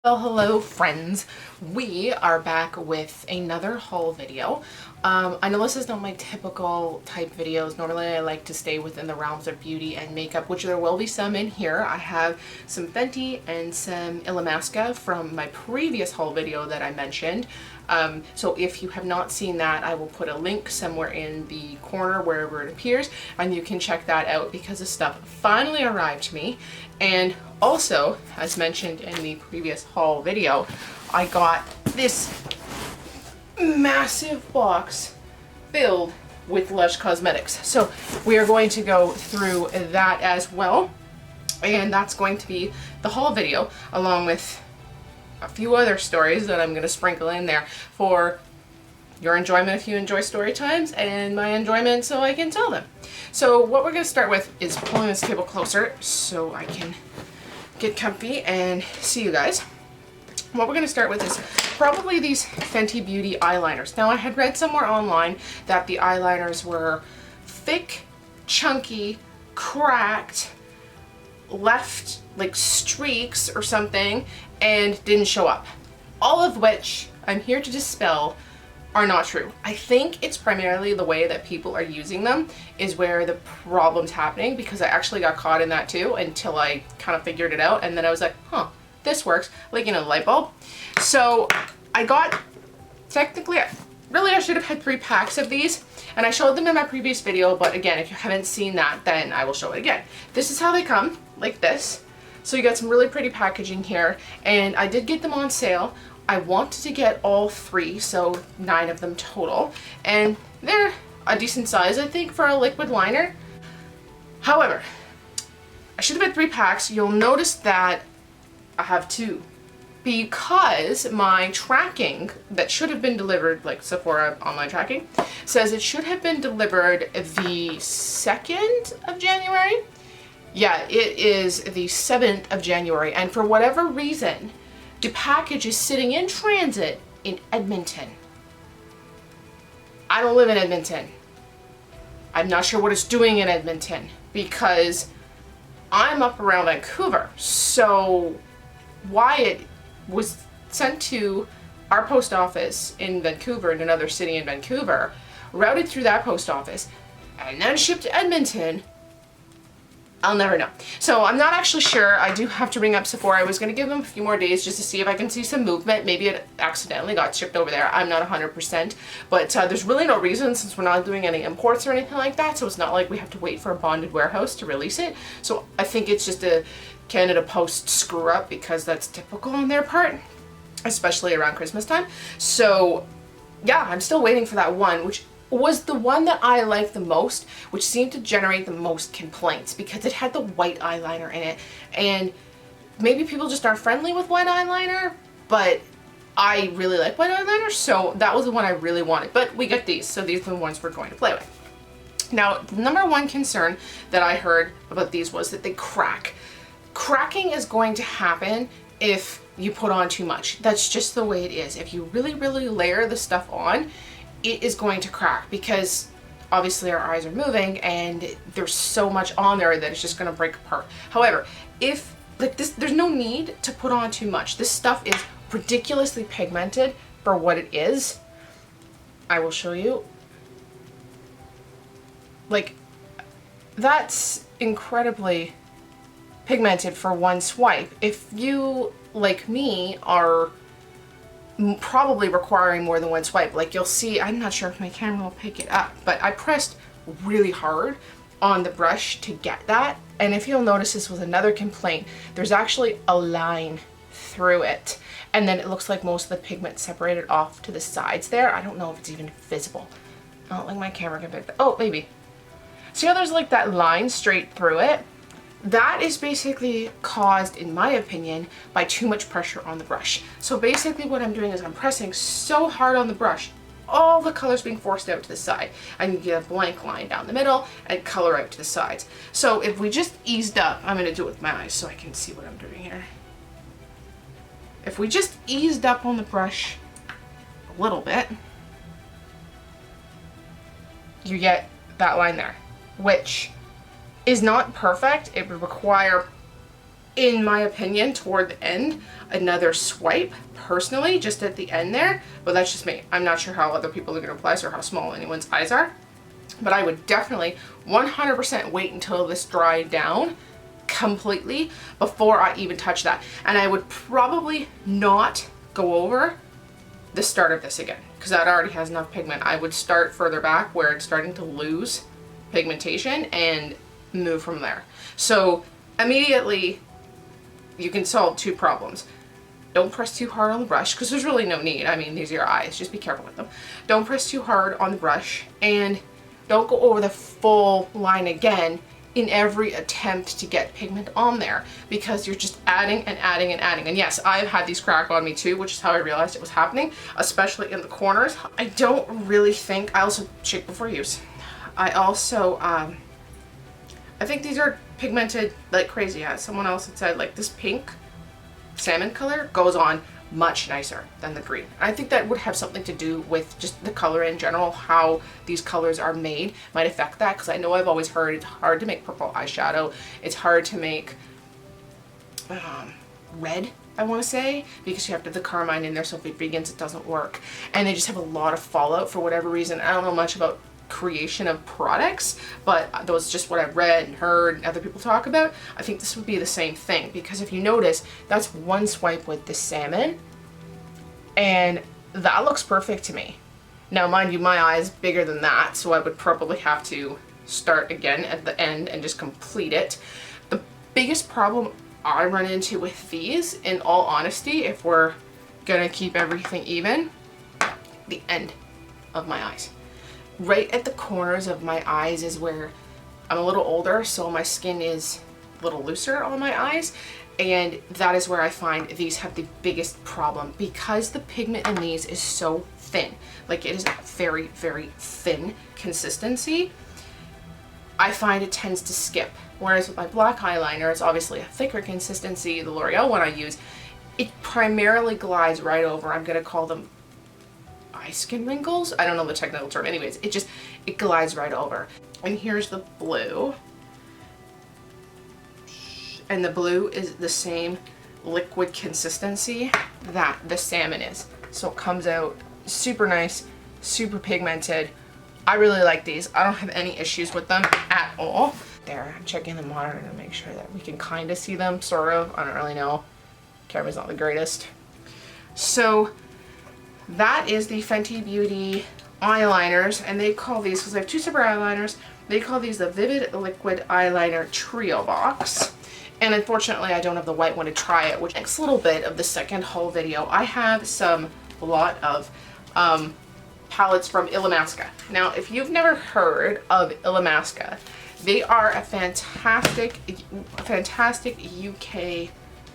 Well, hello friends. We are back with another haul video. I know this is not my typical type videos. Normally I like to stay within the realms of beauty and makeup, which there will be some in here. I have some Fenty and some Illamasqua from my previous haul video that I mentioned. So if you have not seen that, I will put a link somewhere in the corner wherever it appears, and you can check that out because the stuff finally arrived to me. And also, as mentioned in the previous haul video, I got this massive box filled with Lush Cosmetics. So we are going to go through that as well. And that's going to be the haul video, along with a few other stories that I'm going to sprinkle in there for your enjoyment if you enjoy story times, and my enjoyment so I can tell them. So what we're going to start with is pulling this table closer so I can get comfy and see you guys. What we're going to start with is probably these Fenty Beauty eyeliners. Now I had read somewhere online that the eyeliners were thick, chunky, cracked, left like streaks or something, and didn't show up. All of which I'm here to dispel are not true. I think it's primarily the way that people are using them is where the problem's happening, because I actually got caught in that too until I kind of figured it out, and then I was like, huh, this works, like, you know, light bulb. So I got, technically, really I should have had 3 packs of these, and I showed them in my previous video, but again, if you haven't seen that, then I will show it again. This is how they come, like this. So you got some really pretty packaging here, and I did get them on sale. I wanted to get all 3, so 9 of them total, and they're a decent size, I think, for a liquid liner. However, I should have had 3 packs. You'll notice that I have 2, because my tracking that should have been delivered, like Sephora online tracking, says it should have been delivered the 2nd of January. Yeah, it is the 7th of January, and for whatever reason, the package is sitting in transit in Edmonton. I don't live in Edmonton. I'm not sure what it's doing in Edmonton, because I'm up around Vancouver. So why it was sent to our post office in Vancouver, in another city in Vancouver, routed through that post office, and then shipped to Edmonton, I'll never know. So I'm not actually sure. I do have to ring up Sephora. I was going to give them a few more days just to see if I can see some movement. Maybe it accidentally got shipped over there. I'm not 100%. But there's really no reason, since we're not doing any imports or anything like that. So it's not like we have to wait for a bonded warehouse to release it. So I think it's just a Canada Post screw up, because that's typical on their part, especially around Christmas time. So yeah, I'm still waiting for that one, which was the one that I liked the most, which seemed to generate the most complaints, because it had the white eyeliner in it, and maybe people just aren't friendly with white eyeliner, but I really like white eyeliner, so that was the one I really wanted. But we got these, so these are the ones we're going to play with. Now, the number one concern that I heard about these was that they crack. Cracking is going to happen if you put on too much. That's just the way it is. If you really, really layer the stuff on, it is going to crack, because obviously our eyes are moving and there's so much on there that it's just going to break apart. However, if like this, there's no need to put on too much. This stuff is ridiculously pigmented for what it is. I will show you. Like, that's incredibly pigmented for one swipe. If you, like me, are probably requiring more than one swipe, like you'll see, I'm not sure if my camera will pick it up, but I pressed really hard on the brush to get that. And if you'll notice, this was another complaint, there's actually a line through it, and then it looks like most of the pigment separated off to the sides there. I don't know if it's even visible. I don't think my camera can pick that. Oh, maybe. See how there's like that line straight through it? That is basically caused, in my opinion, by too much pressure on the brush. So basically what I'm doing is I'm pressing so hard on the brush, all the color's being forced out to the side. And you get a blank line down the middle and color out to the sides. So if we just eased up, I'm going to do it with my eyes so I can see what I'm doing here. If we just eased up on the brush a little bit, you get that line there, which is not perfect. It would require in my opinion, toward the end, another swipe, personally, just at the end there, but that's just me. I'm not sure how other people are going to apply this or how small anyone's eyes are, but I would definitely 100% wait until this dried down completely before I even touch that. And I would probably not go over the start of this again, because that already has enough pigment. I would start further back where it's starting to lose pigmentation and move from there. So immediately you can solve two problems. Don't press too hard on the brush, because there's really no need. I mean, these are your eyes, just be careful with them. Don't press too hard on the brush, and don't go over the full line again in every attempt to get pigment on there, because you're just adding and adding and adding. And yes, I've had these crack on me too, which is how I realized it was happening, especially in the corners. I don't really think, I also shake before use. I also, I think these are pigmented like crazy. Yeah, someone else had said like this pink salmon color goes on much nicer than the green. I think that would have something to do with just the color in general, how these colors are made might affect that, because I know I've always heard it's hard to make purple eyeshadow. It's hard to make red, I want to say, because you have to have the carmine in there, so if it begins it doesn't work. And they just have a lot of fallout for whatever reason. I don't know much about creation of products, but that was just what I've read and heard and other people talk about. I think this would be the same thing, because if you notice, that's one swipe with the salmon, and that looks perfect to me. Now mind you, my eye is bigger than that, so I would probably have to start again at the end and just complete it. The biggest problem I run into with these, in all honesty, if we're gonna keep everything even, the end of my eyes. Right at the corners of my eyes is where I'm a little older, so my skin is a little looser on my eyes, and that is where I find these have the biggest problem, because the pigment in these is so thin. Like, it is a very, very thin consistency. I find it tends to skip. Whereas with my black eyeliner, it's obviously a thicker consistency. The L'Oreal one I use, it primarily glides right over. I'm gonna call them eye skin wrinkles. I don't know the technical term. Anyways, it glides right over. And here's the blue. And the blue is the same liquid consistency that the salmon is. So it comes out super nice, super pigmented. I really like these. I don't have any issues with them at all. There, I'm checking the monitor to make sure that we can kind of see them, sort of. I don't really know. Camera's not the greatest. So that is the Fenty Beauty eyeliners, and they call these, because I have two separate eyeliners, they call these the Vivid Liquid Eyeliner Trio Box. And unfortunately I don't have the white one to try it, which next little bit of the second haul video, I have a lot of palettes from Illamasqua. Now, if you've never heard of Illamasqua, they are a fantastic UK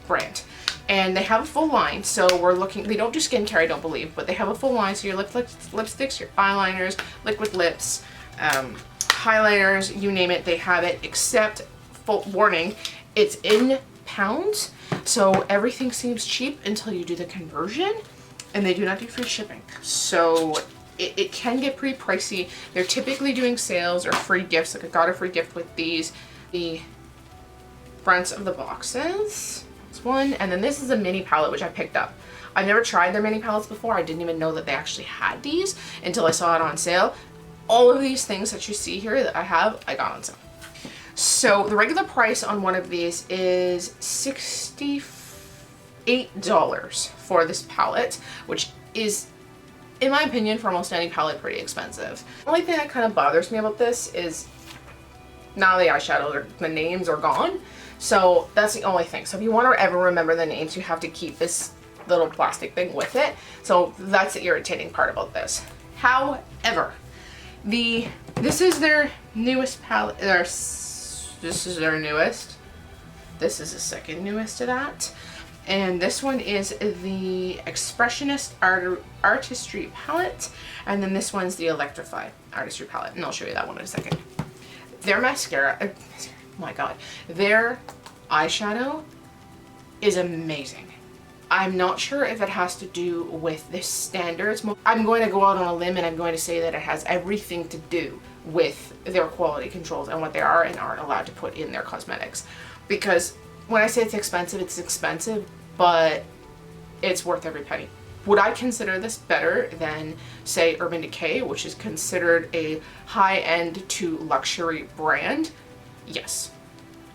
brand. And they have a full line, so we're looking, they don't do skincare, I don't believe, but they have a full line, so your lipsticks, your eyeliners, liquid lips, highlighters, you name it, they have it, except, full warning, it's in pounds, so everything seems cheap until you do the conversion, and they do not do free shipping. So it can get pretty pricey. They're typically doing sales or free gifts, like I got a free gift with these. The fronts of the boxes. One, and then this is a mini palette which I picked up. I've never tried their mini palettes before. I didn't even know that they actually had these until I saw it on sale. All of these things that you see here that I have, I got on sale. So the regular price on one of these is $68 for this palette, which is, in my opinion, for almost any palette, pretty expensive. The only thing that kind of bothers me about this is now the eyeshadow, the names are gone. So that's the only thing. So if you want to ever remember the names, you have to keep this little plastic thing with it. So that's the irritating part about this. However, this is their newest palette. This is their newest. This is the second newest to that. And this one is the Expressionist Artistry Palette. And then this one's the Electrify Artistry Palette. And I'll show you that one in a second. Their mascara, oh my god, their eyeshadow is amazing. I'm not sure if it has to do with the standards. I'm going to go out on a limb and I'm going to say that it has everything to do with their quality controls and what they are and aren't allowed to put in their cosmetics. Because when I say it's expensive, but it's worth every penny. Would I consider this better than, say, Urban Decay, which is considered a high-end to luxury brand? Yes.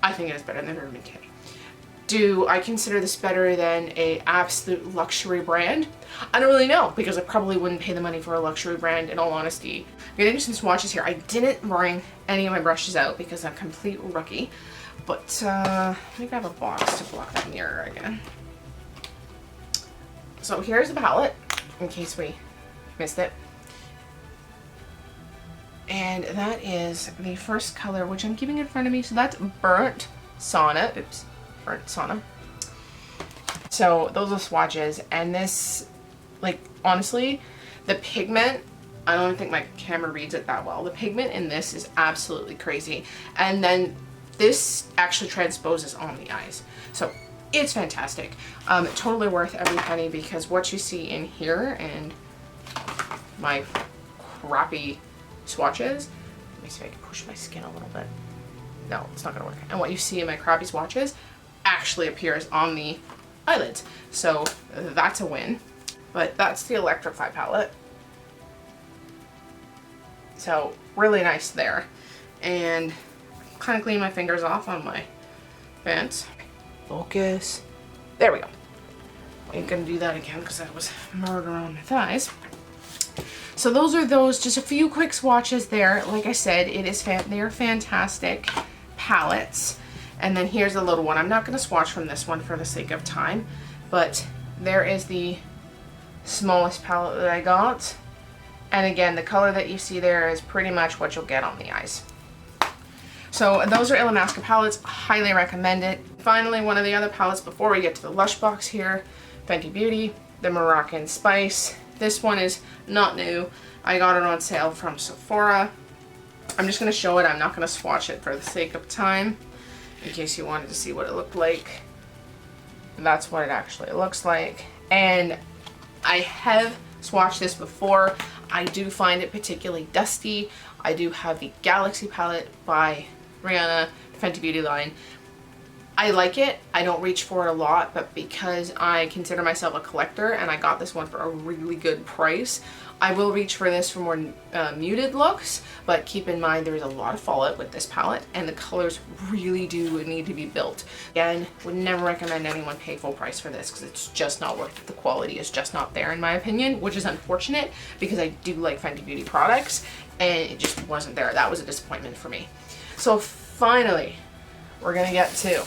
I think it is better than Urban Decay. Do I consider this better than a absolute luxury brand? I don't really know, because I probably wouldn't pay the money for a luxury brand, in all honesty. I'm gonna do some swatches here. I didn't bring any of my brushes out because I'm a complete rookie. But let me grab a box to block that mirror again. So here's the palette, in case we missed it. And that is the first color, which I'm keeping in front of me. So that's Burnt Sauna. Oops. Burnt Sauna. So those are swatches, and this, like, honestly, the pigment, I don't think my camera reads it that well. The pigment in this is absolutely crazy, and then this actually transposes on the eyes, so it's fantastic. Totally worth every penny, because what you see in here and my crappy swatches, let me see if I can push my skin a little bit. No, it's not gonna work. And what you see in my crappy swatches actually appears on the eyelids. So that's a win. But that's the Electrify palette. So really nice there. And kind of clean my fingers off on my pants. Focus. There we go. I ain't gonna do that again because that was murder on my thighs. So those are just a few quick swatches there. Like I said, they are fantastic palettes. And then here's a little one. I'm not going to swatch from this one for the sake of time, but there is the smallest palette that I got. And again, the color that you see there is pretty much what you'll get on the eyes. So those are Illamasqua palettes. Highly recommend it. Finally, one of the other palettes before we get to the Lush box here, Fenty Beauty, the Moroccan Spice. This one is not new. I got it on sale from Sephora. I'm just going to show it. I'm not going to swatch it for the sake of time, in case you wanted to see what it looked like. That's what it actually looks like. And I have swatched this before. I do find it particularly dusty. I do have the Galaxy palette by Rihanna, Fenty Beauty line. I like it. I don't reach for it a lot, but because I consider myself a collector and I got this one for a really good price, I will reach for this for more muted looks, but keep in mind there is a lot of fallout with this palette and the colors really do need to be built. Again, would never recommend anyone pay full price for this because it's just not worth it. The quality is just not there in my opinion, which is unfortunate because I do like Fenty Beauty products and it just wasn't there. That was a disappointment for me. So finally, we're gonna get to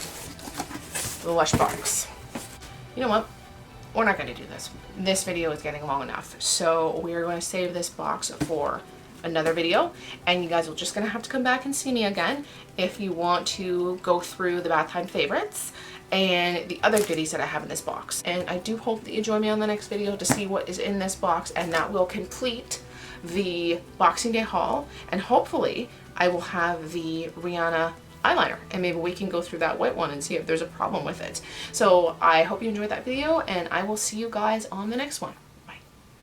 the Lush box. You know what? We're not going to do this. This video is getting long enough. So we're going to save this box for another video. And you guys are just going to have to come back and see me again if you want to go through the bath time favorites and the other goodies that I have in this box. And I do hope that you join me on the next video to see what is in this box, and that will complete the Boxing Day haul. And hopefully I will have the Rihanna eyeliner, and maybe we can go through that white one and see if there's a problem with it. So I hope you enjoyed that video, and I will see you guys on the next one.